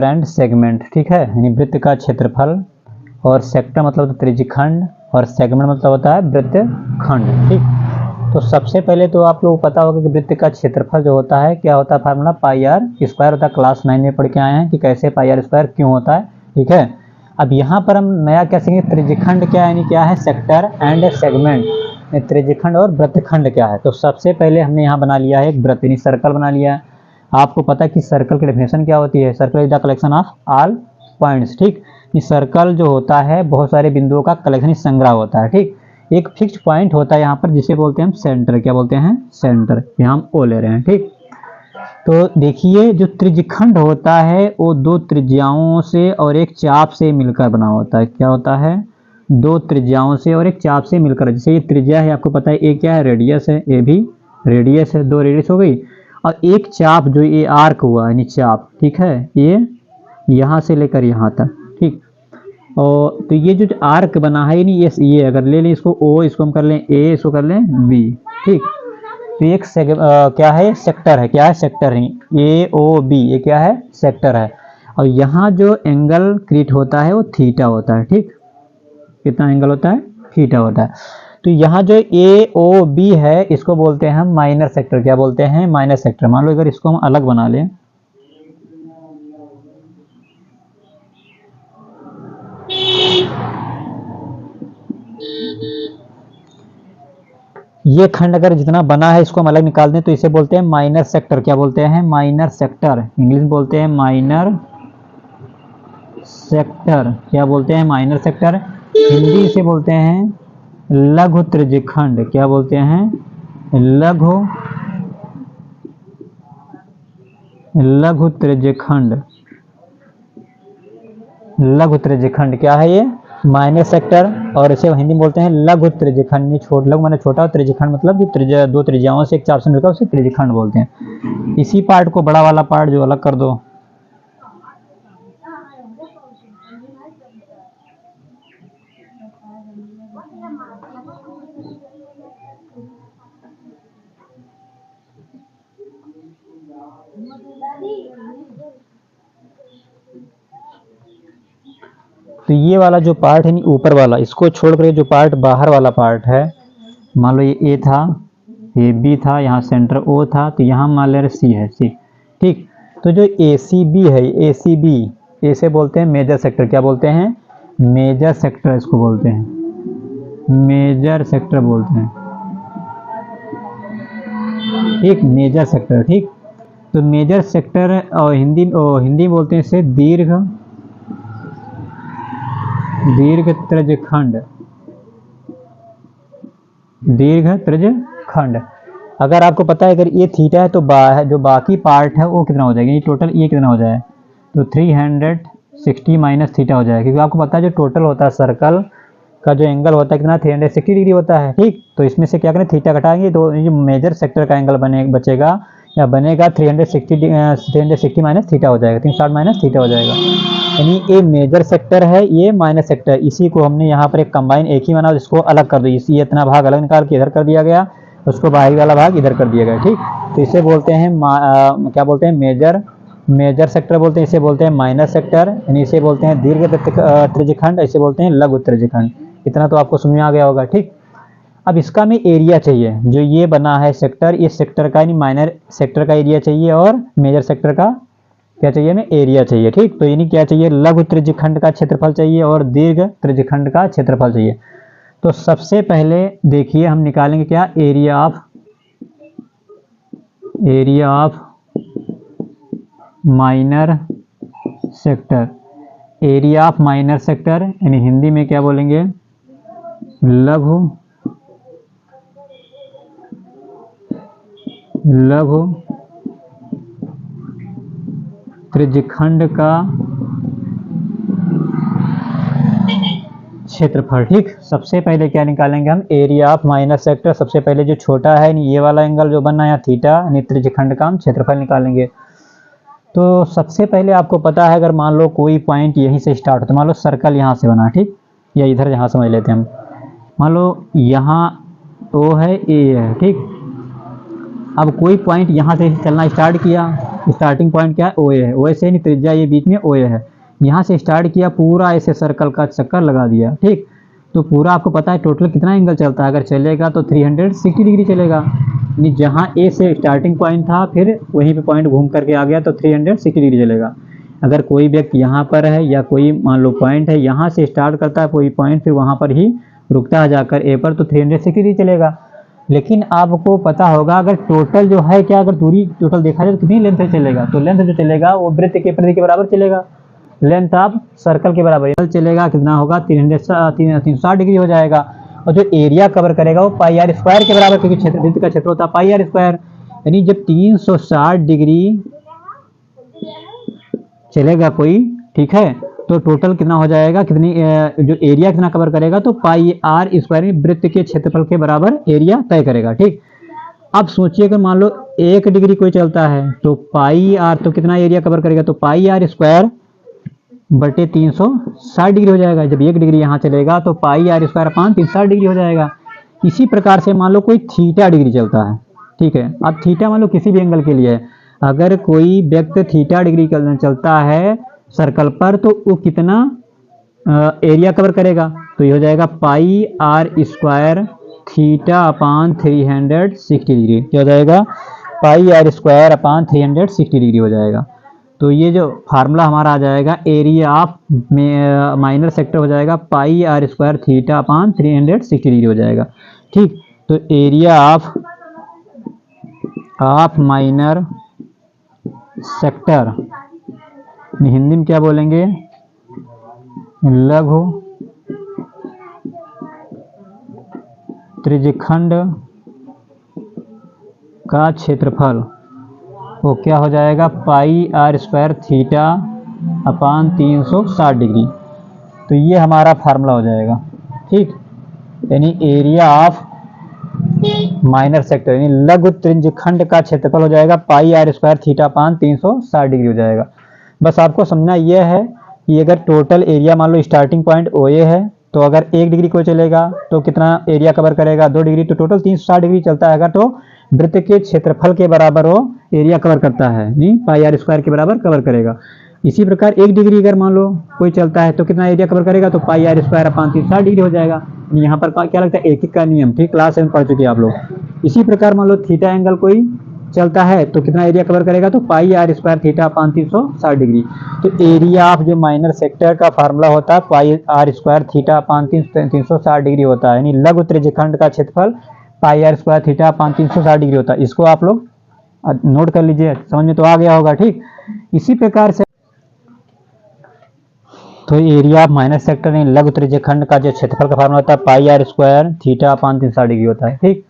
And segment, ठीक है, यानी वृत्त का क्षेत्रफल, और सेक्टर मतलब होता है त्रिज्यखंड, और सेगमेंट मतलब होता है वृत्तखंड। ठीक, तो सबसे पहले तो आप लोग को पता होगा कि वृत्त का क्षेत्रफल जो होता है क्या होता है, फार्मूला पाई आर स्क्वायर होता है। क्लास 9 में पढ़ के आए हैं कि कैसे पाई आर स्क्वायर क्यों होता है। ठीक है, अब यहाँ पर हम नया क्या सीखेंगे, त्रिज्यखंड क्या है, यानी क्या है सेक्टर एंड सेगमेंट, त्रिज्यखंड और वृत्तखंड क्या है। तो सबसे पहले हमने यहाँ बना लिया है एक वृत्त, यानी सर्कल बना लिया है। आपको पता है कि सर्कल की डेफिनेशन क्या होती है, circle is the collection of all points. ठीक, ये सर्कल जो होता है बहुत सारे बिंदुओं का कलेक्शन, संग्रह होता है। ठीक, एक फिक्स पॉइंट होता है यहाँ पर जिसे बोलते हैं हम सेंटर, क्या बोलते हैं सेंटर, यहाँ हम ओ ले रहे हैं। ठीक, तो देखिए जो त्रिज्यखंड होता है वो दो त्रिज्याओं से और एक चाप से मिलकर बना होता है। क्या होता है, दो त्रिज्याओं से और एक चाप से मिलकर। जैसे ये त्रिज्या है, आपको पता है ए क्या है, रेडियस है, ए भी रेडियस है, दो रेडियस हो गई, और एक चाप जो ये आर्क हुआ यानी चाप। ठीक है, ये यहाँ से लेकर यहाँ तक। ठीक, और तो ये जो आर्क बना है यानी ये अगर ले लें इसको ओ, इसको हम कर लें ए, इसको कर लें बी। ठीक, तो एक क्या है, सेक्टर है। क्या है, सेक्टर है, ए ओ बी, ये क्या है, सेक्टर है। और यहाँ जो एंगल क्रिएट होता है वो थीटा होता है। ठीक, कितना एंगल होता है, थीटा होता है। तो यहाँ जो ए ओ बी है इसको बोलते हैं हम माइनर सेक्टर। क्या बोलते हैं, माइनर सेक्टर। मान लो अगर इसको हम अलग बना लें, ये खंड अगर जितना बना है इसको हम अलग निकाल दें तो इसे बोलते हैं माइनर सेक्टर। क्या बोलते हैं, माइनर सेक्टर। इंग्लिश में बोलते हैं माइनर सेक्टर। क्या बोलते हैं, माइनर सेक्टर। हिंदी से बोलते हैं लघु त्रिज्यखंड। क्या बोलते हैं, लघु त्रिज्यखंड। लघु त्रिज्यखंड क्या है, ये माइनर सेक्टर, और इसे हिंदी में बोलते हैं लघु त्रिज्यखंड। लघु माने छोटा, और त्रिज्यखंड मतलब जो त्रिज्या, दो त्रिज्याओं से एक चाप से मिलकर उसे त्रिज्यखंड बोलते हैं। इसी पार्ट को बड़ा वाला पार्ट जो अलग कर दो, तो ये वाला जो पार्ट है ऊपर वाला, इसको छोड़कर जो पार्ट बाहर वाला पार्ट है, मान लो ये ए था, ये बी था, यहाँ सेंटर ओ था, तो यहाँ मान ले सी है, सी। ठीक, तो जो ए सी बी है, ए सी बी, इसे बोलते हैं मेजर सेक्टर। क्या बोलते हैं, मेजर सेक्टर इसको बोलते हैं, मेजर सेक्टर बोलते हैं। ठीक, मेजर सेक्टर। ठीक, तो मेजर सेक्टर और हिंदी बोलते हैं इसे दीर्घ त्रिज्यखंड। दीर्घ त्रिज्यखंड। अगर आपको पता है अगर ये थीटा है तो जो बाकी पार्ट है वो कितना हो जाएगा, ये टोटल ये कितना हो जाए, तो 360 माइनस थीटा हो जाएगा। क्योंकि आपको पता है जो टोटल होता है सर्कल का जो एंगल होता है कितना, 360 डिग्री होता है। ठीक, तो इसमें से क्या करें, थीटा घटाएंगे तो ये मेजर सेक्टर का एंगल बचेगा 360 माइनस थीटा हो जाएगा, 360 माइनस थीटा हो जाएगा। यानी ये मेजर सेक्टर है, ये माइनस सेक्टर। इसी को हमने यहाँ पर एक कंबाइन एक ही बना, जिसको अलग कर दो, इसी इतना भाग अलग निकाल के इधर कर दिया गया, उसको बाहरी वाला भाग इधर कर दिया गया। ठीक, तो इसे बोलते हैं क्या बोलते हैं, मेजर सेक्टर बोलते हैं, इसे बोलते हैं माइनर सेक्टर, यानी इसे बोलते हैं दीर्घ त्रिज्यखंड, इसे बोलते हैं लघु त्रिज्यखंड। इतना तो आपको समझ में आ गया होगा। ठीक, अब इसका में एरिया चाहिए, जो ये बना है सेक्टर, इस सेक्टर का यानी माइनर सेक्टर का एरिया चाहिए, और मेजर सेक्टर का क्या चाहिए, हमें एरिया चाहिए। ठीक, तो यानी क्या चाहिए, लघु त्रिज्यखंड का क्षेत्रफल चाहिए और दीर्घ त्रिज्यखंड का क्षेत्रफल चाहिए। तो सबसे पहले देखिए हम निकालेंगे क्या, area of minor sector. Area of minor sector यानी हिंदी में क्या बोलेंगे, लघु त्रिज्यखंड का क्षेत्रफल। ठीक, सबसे पहले क्या निकालेंगे हम, एरिया ऑफ माइनर सेक्टर। सबसे पहले जो छोटा है ये वाला एंगल जो बनना है थीटा, यानी त्रिज्यखंड का हम क्षेत्रफल निकालेंगे। तो सबसे पहले आपको पता है अगर मान लो कोई पॉइंट यहीं से स्टार्ट हो, तो मान लो सर्कल यहाँ से बना, ठीक, या इधर यहाँ समझ लेते हैं हम, मान लो यहाँ ओ है, ए है। ठीक, अब कोई पॉइंट यहाँ से चलना स्टार्ट किया स्टार्टिंग पॉइंट क्या है, ओ ए है, ओ ए से नहीं त्रिज्या ये बीच में ओ ए है, यहाँ से स्टार्ट किया, पूरा ऐसे सर्कल का चक्कर लगा दिया, ठीक। तो पूरा आपको पता है टोटल कितना एंगल चलता है, अगर चलेगा तो 360 डिग्री चलेगा, यानी जहाँ ए से स्टार्टिंग पॉइंट था फिर वहीं पे पॉइंट घूम करके आ गया तो 360 डिग्री चलेगा। अगर कोई व्यक्ति यहाँ पर है या कोई मान लो पॉइंट है, यहाँ से स्टार्ट करता है कोई पॉइंट फिर वहाँ पर ही रुकता है जाकर ए पर, तो 360 डिग्री चलेगा। लेकिन आपको पता होगा अगर टोटल जो है क्या, अगर दूरी टोटल देखा जाए तो कितनी लेंथ से चलेगा, तो लेंथ जो चलेगा वो वृत्त के परिधि के बराबर चलेगा, लेंथ ऑफ सर्कल के बराबर चलेगा, कितना होगा 360 डिग्री हो जाएगा। और जो एरिया कवर करेगा वो पाई आर स्क्वायर के बराबर, क्योंकि क्षेत्र वृत्त का क्षेत्र होता है पाई आर स्क्वायर, यानी जब 360 डिग्री चलेगा कोई, ठीक है, तो टोटल कितना हो जाएगा, कितनी जो एरिया कितना कवर करेगा, तो पाई आर स्क्वायर वृत्त के क्षेत्रफल के बराबर एरिया तय करेगा, ठीक। अब सोचिए अगर मान लो 1 डिग्री कोई चलता है तो पाई आर तो कितना एरिया कवर करेगा, तो पाई आर स्क्वायर बटे 360 डिग्री हो जाएगा। जब 1 डिग्री यहाँ चलेगा तो pi R square upon 360 degree हो जाएगा। इसी प्रकार से मान लो कोई थीटा डिग्री चलता है, ठीक है, अब थीटा मान लो किसी भी एंगल के लिए है, अगर कोई व्यक्ति थीटा डिग्री चलता है सर्कल पर तो वो कितना एरिया कवर करेगा, तो ये हो जाएगा pi R square theta upon 360 degree, क्या हो जाएगा, pi R square upon 360 degree हो जाएगा। तो ये जो फार्मूला हमारा आ जाएगा एरिया ऑफ माइनर सेक्टर हो जाएगा pi R square theta upon 360 degree हो जाएगा, ठीक। तो area of minor sector Hindi में क्या बोलेंगे, लघु त्रिज्यखंड का क्षेत्रफल वो क्या हो जाएगा, pi R square theta upon 360 degree. तो ये हमारा फार्मूला हो जाएगा, ठीक, यानी एरिया ऑफ माइनर सेक्टर यानी लघु त्रिज्यखंड का क्षेत्रफल हो जाएगा pi R square theta upon 360 degree हो जाएगा। बस आपको समझना यह है कि अगर टोटल एरिया मान लो स्टार्टिंग पॉइंट ओ ए है, तो अगर 1 डिग्री को चलेगा तो कितना एरिया कवर करेगा, 2 डिग्री, तो टोटल 360 डिग्री चलता है तो वृत्त के क्षेत्रफल के बराबर वो एरिया कवर करता है, नहीं पाई आर स्क्वायर के बराबर कवर करेगा। इसी प्रकार 1 डिग्री अगर मान लो कोई चलता है तो कितना एरिया कवर करेगा, तो pi R square upon 360 degree हो जाएगा। यहाँ पर क्या लगता है, एक का नियम, ठीक, क्लास 7 पढ़ चुके हैं आप लोग। इसी प्रकार मान लो थीटा एंगल कोई चलता है तो कितना एरिया कवर करेगा, तो pi R square theta upon 360 degree. तो एरिया ऑफ जो माइनर सेक्टर का फार्मूला होता है pi R square theta upon 360 degree होता है, यानी लघु त्रिज्यखंड का क्षेत्रफल pi R square theta upon 360 degree होता है। इसको आप लोग नोट कर लीजिए, समझ में तो आ गया होगा, ठीक। इसी प्रकार से तो एरिया ऑफ माइनर सेक्टर यानी लघु त्रिज्यखंड का जो क्षेत्रफल का फार्मूला होता है pi R square theta upon 360 degree होता है, ठीक।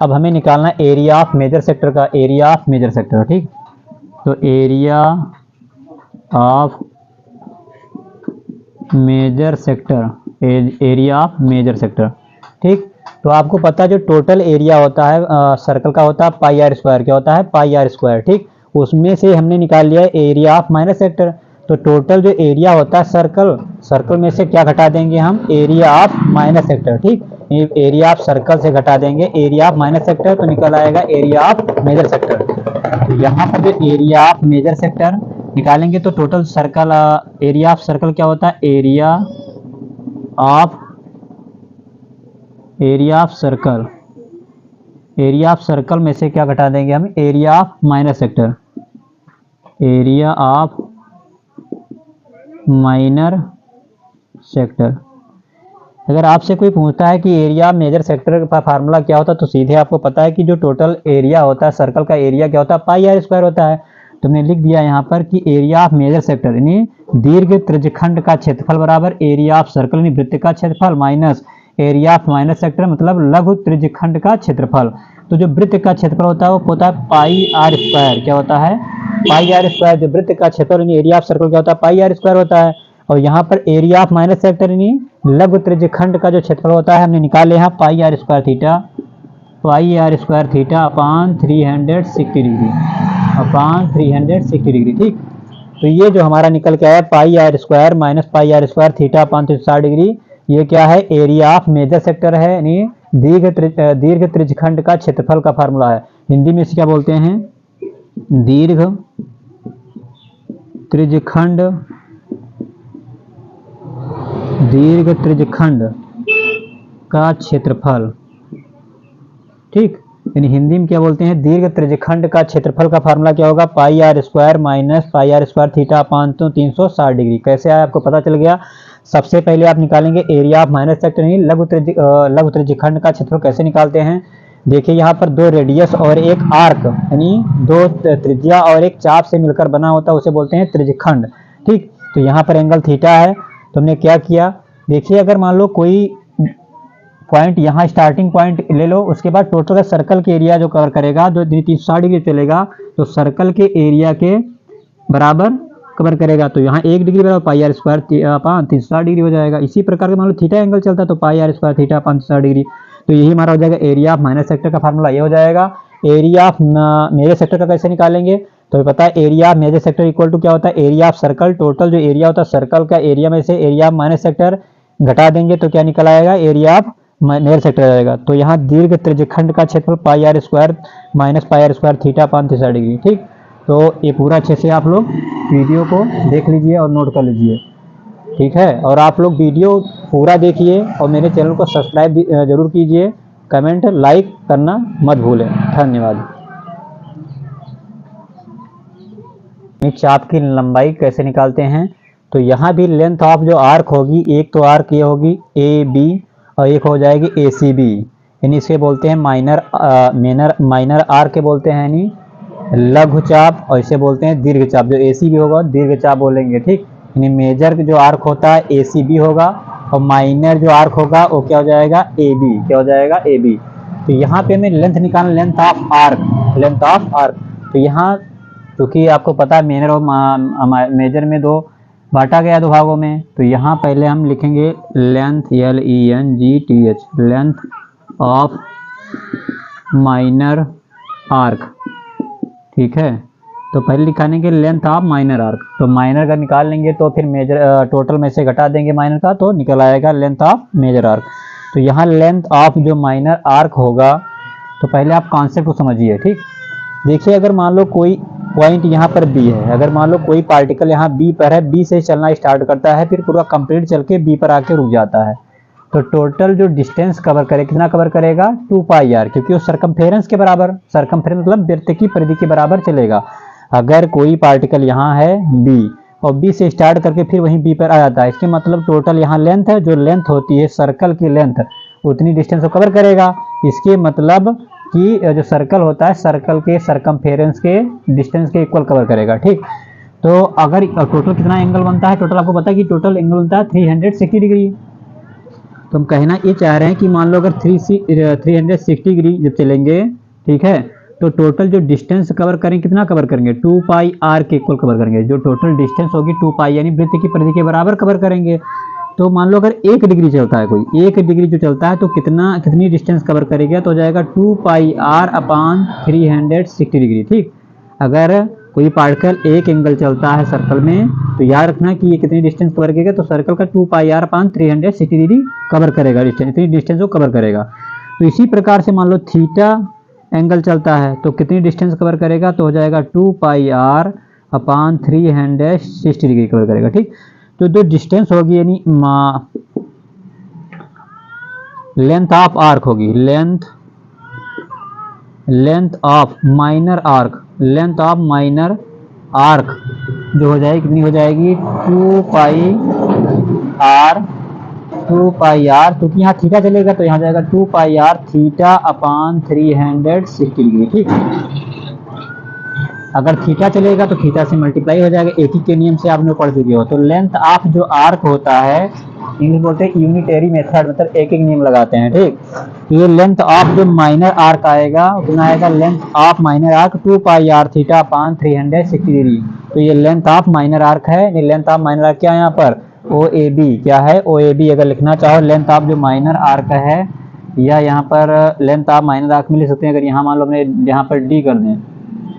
अब हमें निकालना है एरिया ऑफ मेजर सेक्टर का, एरिया ऑफ मेजर सेक्टर, ठीक। तो area of major sector, area of major sector, ठीक। तो आपको पता है जो टोटल एरिया होता है सर्कल का होता है पाई आर स्क्वायर, क्या होता है, पाई आर स्क्वायर, ठीक। उसमें से हमने निकाल लिया एरिया ऑफ माइनर सेक्टर। तो टोटल जो एरिया होता है सर्कल में से क्या घटा देंगे हम, एरिया ऑफ माइनर सेक्टर, ठीक। एरिया ऑफ सर्कल से घटा देंगे एरिया ऑफ माइनर सेक्टर, तो निकल आएगा एरिया ऑफ मेजर सेक्टर। तो यहाँ पर जो एरिया ऑफ मेजर सेक्टर निकालेंगे तो total circle area of circle क्या होता है, area of circle, area of circle में से क्या घटा देंगे हम, area of minor sector, area of minor sector. अगर आपसे कोई पूछता है कि एरिया मेजर सेक्टर का फार्मूला क्या होता है, तो सीधे आपको पता है कि जो टोटल एरिया होता है सर्कल का एरिया क्या होता है, पाई आर स्क्वायर होता है। तो हमने लिख दिया यहाँ पर कि एरिया ऑफ मेजर सेक्टर यानी दीर्घ त्रिज्यखंड का क्षेत्रफल बराबर एरिया ऑफ सर्कल यानी वृत्त का क्षेत्रफल minus area of minor sector मतलब लघु त्रिज्यखंड का क्षेत्रफल। तो जो वृत्त का क्षेत्रफल होता है वो होता है पाई आर स्क्वायर, क्या होता है, पाई आर स्क्वायर। जो वृत्त का क्षेत्रफल यानी एरिया ऑफ सर्कल क्या होता है, पाई आर स्क्वायर होता है। और यहाँ पर एरिया ऑफ माइनर सेक्टर यानी लघु त्रिज्यखंड का जो क्षेत्रफल होता है हमने निकाले यहाँ pi R square theta, pi R square theta upon 360 degree, upon 360 degree, ठीक। तो ये जो हमारा निकल के आया pi R square minus pi R square theta upon 360 degree, ये क्या है, एरिया ऑफ मेजर सेक्टर है यानी दीर्घ त्रिज्यखंड का क्षेत्रफल का फार्मूला है। हिंदी में इसे क्या बोलते हैं, दीर्घ त्रिज्यखंड, दीर्घ त्रिज्यखंड का क्षेत्रफल, ठीक। यानी हिंदी में क्या बोलते हैं, दीर्घ त्रिज्यखंड का क्षेत्रफल का फार्मूला क्या होगा, pi R square minus pi R square theta upon 360 degree. कैसे आया आपको पता चल गया। सबसे पहले आप निकालेंगे एरिया ऑफ माइनस सेक्टर, यानी लघु त्रिज्यखंड का क्षेत्रफल कैसे निकालते हैं। देखिए यहाँ पर दो रेडियस और एक आर्क, यानी दो त्रिज्या और एक चाप से मिलकर बना होता है, उसे बोलते हैं त्रिज्यखंड, ठीक। तो यहाँ पर एंगल थीटा है। तो हमने क्या किया, देखिए अगर मान लो कोई पॉइंट यहाँ स्टार्टिंग पॉइंट ले लो, उसके बाद टोटल का सर्कल के एरिया जो कवर करेगा, जो 360 डिग्री चलेगा, तो सर्कल के एरिया के बराबर कवर करेगा। तो यहाँ 1 डिग्री बराबर पाई आर स्क्वायर अपान 360 डिग्री हो जाएगा। इसी प्रकार के मान लो थीटा एंगल चलता है तो pi R square theta upon 360 degree. तो यही हमारा हो जाएगा एरिया ऑफ माइनस सेक्टर का फार्मूला ये हो जाएगा। एरिया ऑफ मेजर सेक्टर का कैसे निकालेंगे, तो पता है area of major sector equal to क्या होता है, एरिया ऑफ सर्कल, टोटल जो एरिया होता है सर्कल का एरिया में से एरिया ऑफ माइनस सेक्टर घटा देंगे तो क्या निकल आएगा, एरिया ऑफ मेजर सेक्टर आ जाएगा। तो यहाँ दीर्घ त्रिज्यखंड का क्षेत्रफल pi R square minus pi R square theta upon 360 degree, ठीक। तो ये पूरा अच्छे से आप लोग वीडियो को देख लीजिए और नोट कर लीजिए, ठीक है। और आप लोग वीडियो पूरा देखिए और मेरे चैनल को सब्सक्राइब जरूर कीजिए, कमेंट लाइक करना मत भूलें। धन्यवाद। एक चाप की लंबाई कैसे निकालते हैं, तो यहाँ भी लेंथ ऑफ जो आर्क होगी, एक तो आर्क ये होगी ए बी और एक हो जाएगी ए सी बी, यानी इसे बोलते हैं माइनर आर्क के बोलते हैं, यानी लघु चाप, और इसे बोलते हैं दीर्घ चाप। जो ए सी बी होगा दीर्घ चाप बोलेंगे, ठीक। यानी मेजर जो आर्क होता है ए सी बी होगा और माइनर जो आर्क होगा वो क्या हो जाएगा, ए बी, क्या हो जाएगा, ए बी। तो यहाँ पे हमें लेंथ निकालना, length of arc, length of arc. तो यहाँ क्योंकि आपको पता है मेजर और मेजर में दो बांटा गया दो भागों में, तो यहाँ पहले हम लिखेंगे length LENGTH, length of minor arc, ठीक है। तो पहले लिखाएंगे लेंथ ऑफ माइनर आर्क, तो माइनर का निकाल लेंगे तो फिर मेजर टोटल में से घटा देंगे माइनर का, तो निकल आएगा लेंथ ऑफ मेजर आर्क। तो यहाँ लेंथ ऑफ जो माइनर आर्क होगा, तो पहले आप कॉन्सेप्ट को समझिए, ठीक। देखिए अगर मान लो कोई पॉइंट यहाँ पर बी है, अगर मान लो कोई पार्टिकल यहाँ बी पर है, बी से चलना स्टार्ट करता है, फिर पूरा कंप्लीट चल के बी पर आके रुक जाता है, तो टोटल जो डिस्टेंस कवर करे कितना कवर करेगा, 2 पाई आर, क्योंकि वो सरकमफेरेंस के बराबर, सरकमफेरेंस मतलब वृत्त की परिधि के बराबर चलेगा। अगर कोई पार्टिकल यहाँ है बी और बी से स्टार्ट करके फिर वहीं बी पर आ जाता है, इसके मतलब टोटल यहाँ लेंथ है, जो लेंथ होती है सर्कल की लेंथ उतनी डिस्टेंस को कवर करेगा। इसके मतलब कि जो सर्कल होता है सर्कल के सरकमफेरेंस के डिस्टेंस के इक्वल कवर करेगा, ठीक। तो अगर टोटल कितना एंगल बनता है, टोटल आपको पता है कि टोटल एंगल बनता है 360 डिग्री। तो हम कहना ये चाह रहे हैं कि मान लो अगर 360 डिग्री जब चलेंगे, ठीक है, तो टोटल जो डिस्टेंस कवर करेंगे कितना कवर करेंगे, 2 पाई आर के इक्वल कवर करेंगे। जो टोटल डिस्टेंस होगी 2 पाई यानी वृत्त की परिधि के बराबर कवर करेंगे। तो मान लो अगर 1 डिग्री चलता है कोई, 1 डिग्री जो चलता है तो कितनी डिस्टेंस कवर करेगा, तो हो जाएगा 2 पाई आर अपान 360 डिग्री, ठीक। अगर कोई पार्टिकल एक एंगल चलता है सर्कल में, तो याद रखना कि ये कितनी डिस्टेंस कवर करेगा, तो सर्कल का 2 pi R upon 360 degree cover करेगा, इतनी डिस्टेंस को कवर करेगा। तो इसी प्रकार से मान लो थीटा एंगल चलता है तो कितनी डिस्टेंस कवर करेगा, तो हो जाएगा 2 pi R upon 360 degree cover करेगा, ठीक। तो जो डिस्टेंस होगी यानी लेंथ ऑफ आर्क होगी, length of minor arc, length of minor arc जो हो जाएगी कितनी हो जाएगी, 2 पाई आर, क्योंकि यहाँ थीटा चलेगा तो यहाँ जाएगा 2 pi are theta upon 360 degree, ठीक। अगर थीटा चलेगा तो थीटा से मल्टीप्लाई हो जाएगा, एक ही के नियम से आपने पढ़ चुके हो। तो लेंथ ऑफ जो आर्क होता है इंग्लिश बोलते हैं यूनिटरी मेथड, मतलब एक एक नियम लगाते हैं, ठीक। ये लेंथ ऑफ जो माइनर आर्क आएगा कितना आएगा, length of minor arc 2 pi are theta upon 360 degree. तो ये लेंथ ऑफ माइनर आर्क है। लेंथ ऑफ माइनर आर्क क्या है यहाँ पर, ओ ए बी, क्या है ओ ए बी। अगर लिखना चाहो लेंथ ऑफ जो माइनर आर्क है, या यहाँ पर लेंथ ऑफ माइनर आर्क में लिख सकते हैं। अगर यहाँ मान लो हमने यहाँ पर डी कर दें,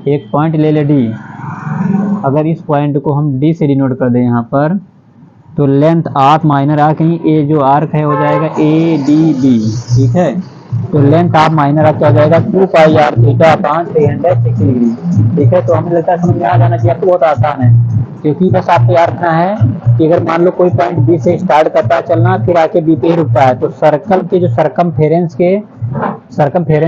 एक पॉइंट ले ले डी, अगर इस पॉइंट को हम डी से डिनोट कर दें यहाँ पर, तो length of minor arc A जो आर्क है हो जाएगा ए डी बी, ठीक है। तो लेंथ ऑफ माइनर आर्क क्या हो जाएगा, 2 pi are theta upon 360 degree, ठीक है। तो हमें लगता है समझ में आ जाना चाहिए, आपको बहुत आसान है। क्योंकि बस आपको याद रखना है कि अगर मान लो कोई पॉइंट बी से स्टार्ट करता है चलना, फिर आके बी पे ही रुकता है, तो सर्कल के जो सरकमफेरेंस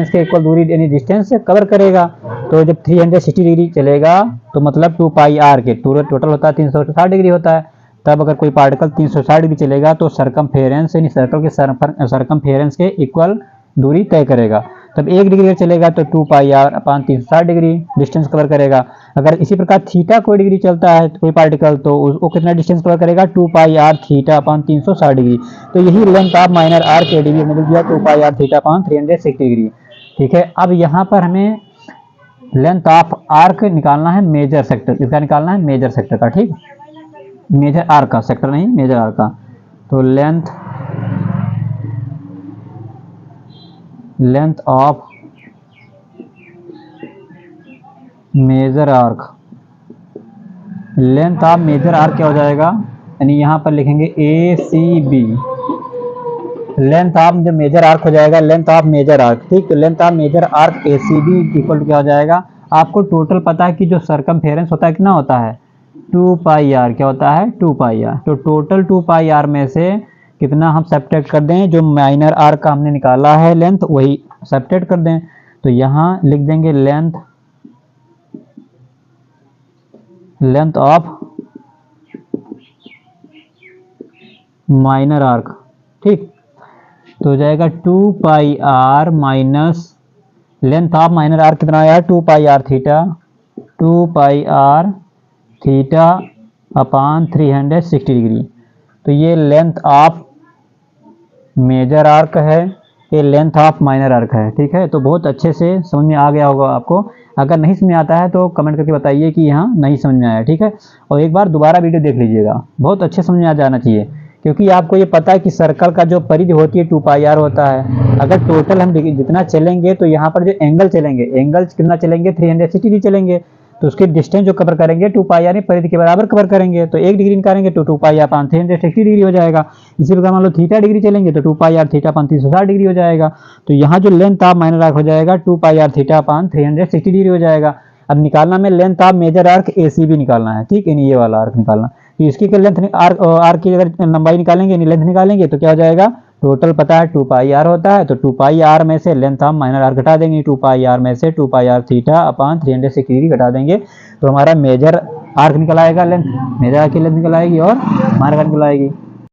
के इक्वल दूरी यानी डिस्टेंस कवर करेगा। तो जब 360 डिग्री चलेगा तो मतलब 2 पाई आर के टोटल होता है 360 डिग्री होता है। तब अगर कोई पार्टिकल 360 डिग्री चलेगा तो सरकमफेरेंस यानी सर्कल के सरकमफेरेंस के इक्वल दूरी तय करेगा। तब 1 डिग्री अगर चलेगा तो 2 pi R upon 360 degree distance cover करेगा। अगर इसी प्रकार थीटा कोई डिग्री चलता है कोई पार्टिकल तो वो कितना डिस्टेंस कवर करेगा, 2 pi are theta upon 360 degree. तो यही लेंथ ऑफ माइनर आर्क के डिग्री मिल गया 2 pi are theta upon 360 degree. ठीक है, अब यहाँ पर हमें लेंथ ऑफ आर्क निकालना है मेजर सेक्टर, इसका निकालना है मेजर सेक्टर का। ठीक, मेजर आर्क का, सेक्टर नहीं मेजर आर्क का। तो length of major arc, length of major arc क्या हो जाएगा, यानी यहाँ पर लिखेंगे A C B. Length of जो मेजर आर्क हो जाएगा लेंथ ऑफ मेजर आर्क। ठीक, तो length of major arc A C B equal to क्या हो जाएगा, आपको टोटल पता है कि जो सरकमफेरेंस होता है कितना होता है 2 पाई आर, क्या होता है 2 पाई आर। तो टोटल 2 पाई आर में से कितना हम सब्ट्रैक्ट कर दें, जो माइनर आर्क का हमने निकाला है लेंथ वही सब्ट्रैक्ट कर दें। तो यहाँ लिख देंगे लेंथ ऑफ माइनर आर्क। ठीक, तो हो जाएगा 2 pi R minus length of minor arc कितना आया 2 pi are theta, 2 pi are theta upon 360 degree. तो ये लेंथ ऑफ मेजर आर्क है, ये लेंथ ऑफ माइनर आर्क है। ठीक है, तो बहुत अच्छे से समझ में आ गया होगा आपको। अगर नहीं समझ में आता है तो कमेंट करके बताइए कि यहाँ नहीं समझ में आया। ठीक है, और एक बार दोबारा वीडियो देख लीजिएगा, बहुत अच्छे समझ में आ जाना चाहिए, क्योंकि आपको ये पता है कि सर्कल का जो परिधि होती है 2 पाई आर होता है। अगर टोटल हम जितना चलेंगे तो यहाँ पर जो एंगल चलेंगे, एंगल कितना चलेंगे 360 डिग्री चलेंगे, तो उसके डिस्टेंस जो कवर करेंगे 2 पाई आर परिधि के बराबर कवर करेंगे। तो 1 डिग्री निकालेंगे तो 2 पाई आर अपान 360 डिग्री हो जाएगा। इसी प्रकार मान लो थीटा डिग्री चलेंगे तो 2 pi are theta upon 360 degree हो जाएगा। तो यहाँ जो लेंथ ऑफ माइनर आर्क हो जाएगा 2 pi are theta upon 360 degree हो जाएगा। अब निकालना में length of major arc A C B निकालना है। ठीक है, ये वाला आर्क निकालना, तो इसकी लेंथ आर्क की अगर लंबाई निकालेंगे लेंथ निकालेंगे तो क्या हो जाएगा, टोटल पता है 2 पाई आर होता है, तो 2 पाई आर में से लेंथ ऑफ माइनर आर्क घटा देंगे, 2 पाई आर में से 2 pi are theta upon 360 degree घटा देंगे, तो हमारा मेजर आर्क निकल आएगा, लेंथ मेजर आर्क की लेंथ निकल आएगी और माइनर आर्क निकल आएगी।